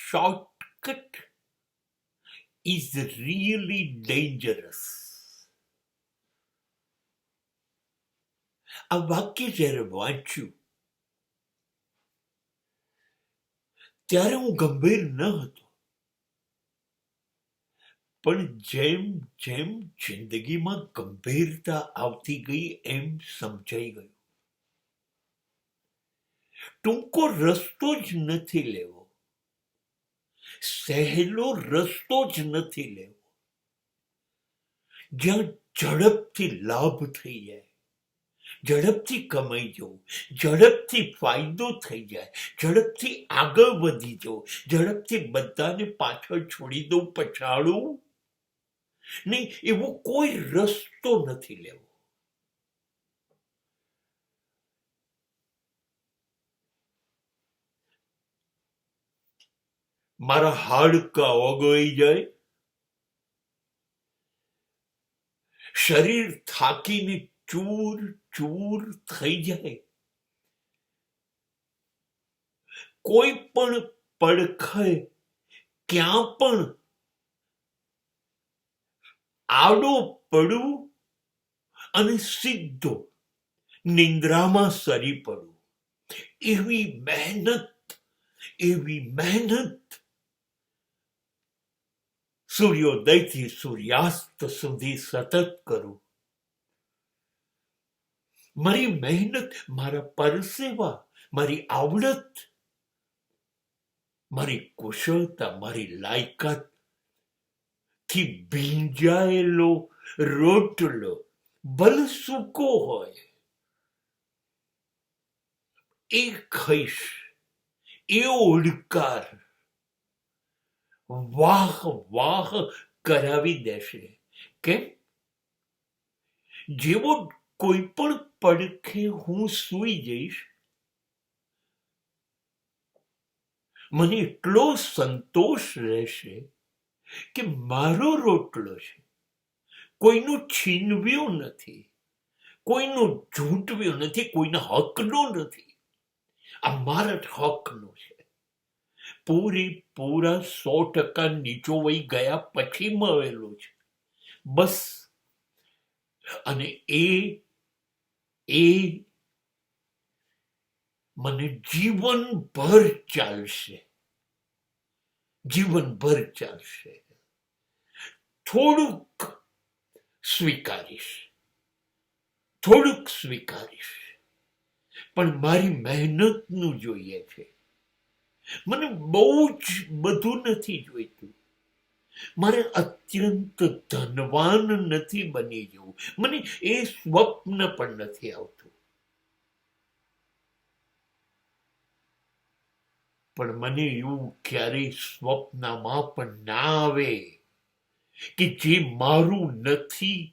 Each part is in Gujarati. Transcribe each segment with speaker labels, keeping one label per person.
Speaker 1: shortcut is really dangerous. આ વાક્ય જ્યારે વાંચ્યું ત્યારે હું ગંભીર ન હતો, પણ જેમ જેમ જિંદગીમાં ગંભીરતા આવતી ગઈ એમ સમજાઈ ગયું. ટૂંકો રસ્તો જ નથી લેવો, સહેલો રસ્તો જ નથી લેવો, જ્યાં ઝડપથી લાભ થઈ જાય, ઝડપથી કમાઈ જવું, ઝડપથી ફાયદો થઈ જાય, ઝડપથી આગળ વધી જવું, ઝડપથી બધાને પાછળ છોડી દઉં, પછાડું નહીં, એવો કોઈ રસ્તો નથી લેવો. મારા હાડકા ઓગળી જાય, શરીર થાકીને ચૂર ચૂર થઈ જાય, કોઈ પણ પડખે ક્યાં પણ આડો પડું અને સીધો નિંદ્રામાં સરી પડું, એવી મહેનત સૂર્યોદયથી સૂર્યાસ્ત સુધી સતત કરું. મારી મહેનત, મારા પરસેવા, મારી આવડત, મારી કુશળતા, મારી લાયકાત થી ભીંજાયેલો રોટલો ભલે સૂકો હોય એ ખાઈશ, એ ઓડકાર વાહ વાહ કરાવી દેશે. કેમ? જેવો કોઈ પણ પડખે હું સૂઈ જઈશ, મને એટલો સંતોષ રહેશે કે મારો રોટલો છે, કોઈનું છીનવ્યો નથી, કોઈનું ઝૂંટવ્યો નથી, કોઈના હકનો નથી, આ મારા હકનો છે. પૂરા 100% નીચોવાઈ ગયા પછી મળેલો છે, બસ. અને એ મને જીવનભર ચાલશે. થોડુંક સ્વીકારીશ, પણ મારી મહેનતનું જોઈએ છે. મને બહુ જ બધું નથી જોઈતું, મારે અત્યંત ધનવાન નથી બની જવું, મને એ સ્વપ્ન પણ નથી આવતું. પણ મને એવું ક્યારેય સ્વપ્નમાં પણ ના આવે કે જે મારું નથી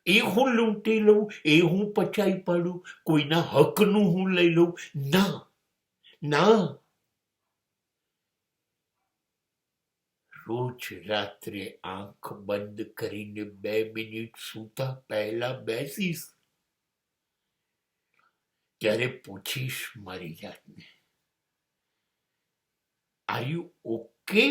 Speaker 1: એ હું લૂંટી લઉં, એ હું પચાવી પાડું, કોઈના હકનું હું લઈ લઉં. ના. રોજ રાત્રે આંખ બંધ કરીને 2 મિનિટ સૂતા પહેલા બેસીશ, ત્યારે પૂછીશ મારી જાતને, આર યુ ઓકે?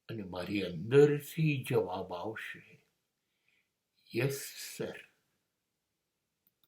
Speaker 1: અને મારી અંદરથી જવાબ આવશે, યસ સર.